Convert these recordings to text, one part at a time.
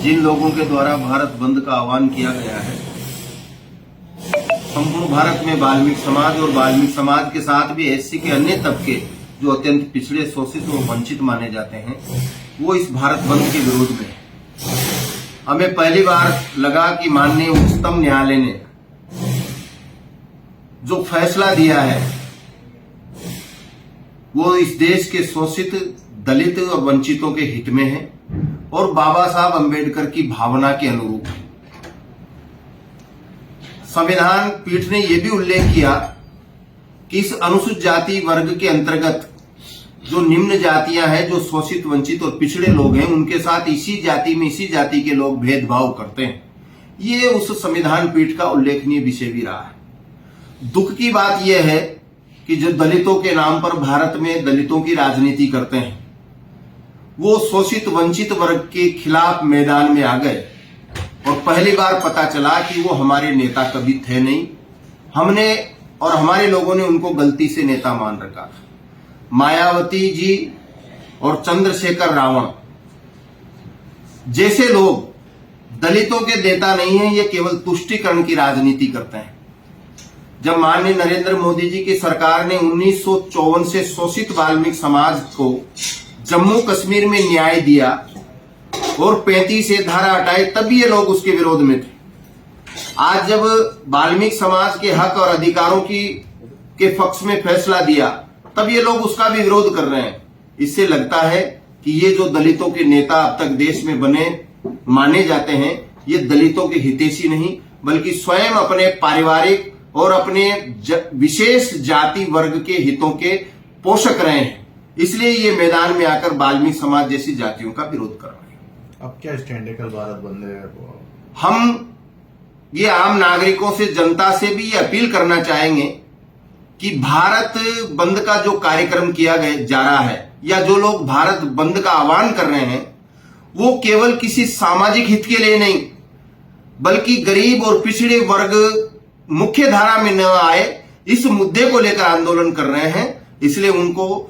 जिन लोगों के द्वारा भारत बंद का आह्वान किया गया है, संपूर्ण भारत में वाल्मीकि समाज और वाल्मीकि समाज के साथ भी एससी के अन्य तबके जो अत्यंत पिछड़े, शोषित और वंचित माने जाते हैं, वो इस भारत बंद के विरोध में है। हमें पहली बार लगा कि माननीय उच्चतम न्यायालय ने जो फैसला दिया है वो इस देश के शोषित, दलित और वंचितों के हित में है और बाबा साहब अंबेडकर की भावना के अनुरूप है। संविधान पीठ ने यह भी उल्लेख किया कि इस अनुसूचित जाति वर्ग के अंतर्गत जो निम्न जातियां हैं, जो शोषित, वंचित और पिछड़े लोग हैं, उनके साथ इसी जाति में इसी जाति के लोग भेदभाव करते हैं। ये उस संविधान पीठ का उल्लेखनीय विषय भी रहा है। दुख की बात यह है कि जो दलितों के नाम पर भारत में दलितों की राजनीति करते हैं, वो शोषित, वंचित वर्ग के खिलाफ मैदान में आ गए और पहली बार पता चला कि वो हमारे नेता कभी थे नहीं। हमने और हमारे लोगों ने उनको गलती से नेता मान रखा। मायावती जी और चंद्रशेखर रावण जैसे लोग दलितों के नेता नहीं है, ये केवल तुष्टीकरण की राजनीति करते हैं। जब माननीय नरेंद्र मोदी जी की सरकार ने 1954 से शोषित वाल्मीकि समाज को जम्मू कश्मीर में न्याय दिया और 35 से धारा हटाए, तब ये लोग उसके विरोध में थे। आज जब वाल्मीकि समाज के हक और अधिकारों के पक्ष में फैसला दिया, तब ये लोग उसका भी विरोध कर रहे हैं। इससे लगता है कि ये जो दलितों के नेता अब तक देश में बने माने जाते हैं, ये दलितों के हितैषी नहीं बल्कि स्वयं अपने पारिवारिक और अपने विशेष जाति वर्ग के हितों के पोषक रहे हैं। इसलिए ये मैदान में आकर वाल्मीकि समाज जैसी जातियों का विरोध कर रहे हैं। अब क्या स्टैंड है? कल भारत बंद है। हम ये आम नागरिकों से, जनता से भी ये अपील करना चाहेंगे कि भारत बंद का जो कार्यक्रम किया जा रहा है या जो लोग भारत बंद का आह्वान कर रहे हैं, वो केवल किसी सामाजिक हित के लिए नहीं बल्कि गरीब और पिछड़े वर्ग मुख्य धारा में न आए, इस मुद्दे को लेकर आंदोलन कर रहे हैं। इसलिए उनको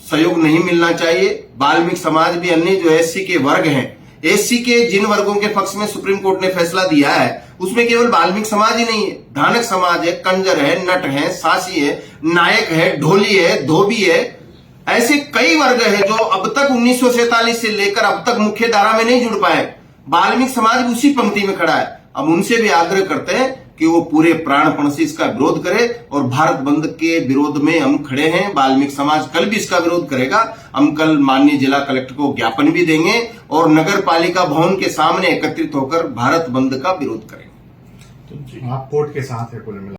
सहयोग नहीं मिलना चाहिए। वाल्मीकि समाज भी अन्य जो एससी के वर्ग हैं, एससी के जिन वर्गों के पक्ष में सुप्रीम कोर्ट ने फैसला दिया है, उसमें केवल वाल्मीकि समाज ही नहीं है, धानक समाज है, कंजर है, नट है, सासी है, नायक है, ढोली है, धोबी है। ऐसे कई वर्ग है जो अब तक 1947 से लेकर अब तक मुख्य धारा में नहीं जुड़ पाए। वाल्मीकि समाज भी उसी पंक्ति में खड़ा है। अब उनसे भी आग्रह करते हैं कि वो पूरे प्राणपण से इसका विरोध करे और भारत बंद के विरोध में हम खड़े हैं। वाल्मीकि समाज कल भी इसका विरोध करेगा। हम कल माननीय जिला कलेक्टर को ज्ञापन भी देंगे और नगर पालिका भवन के सामने एकत्रित होकर भारत बंद का विरोध करेंगे। आप कोर्ट के साथ है कुल मिला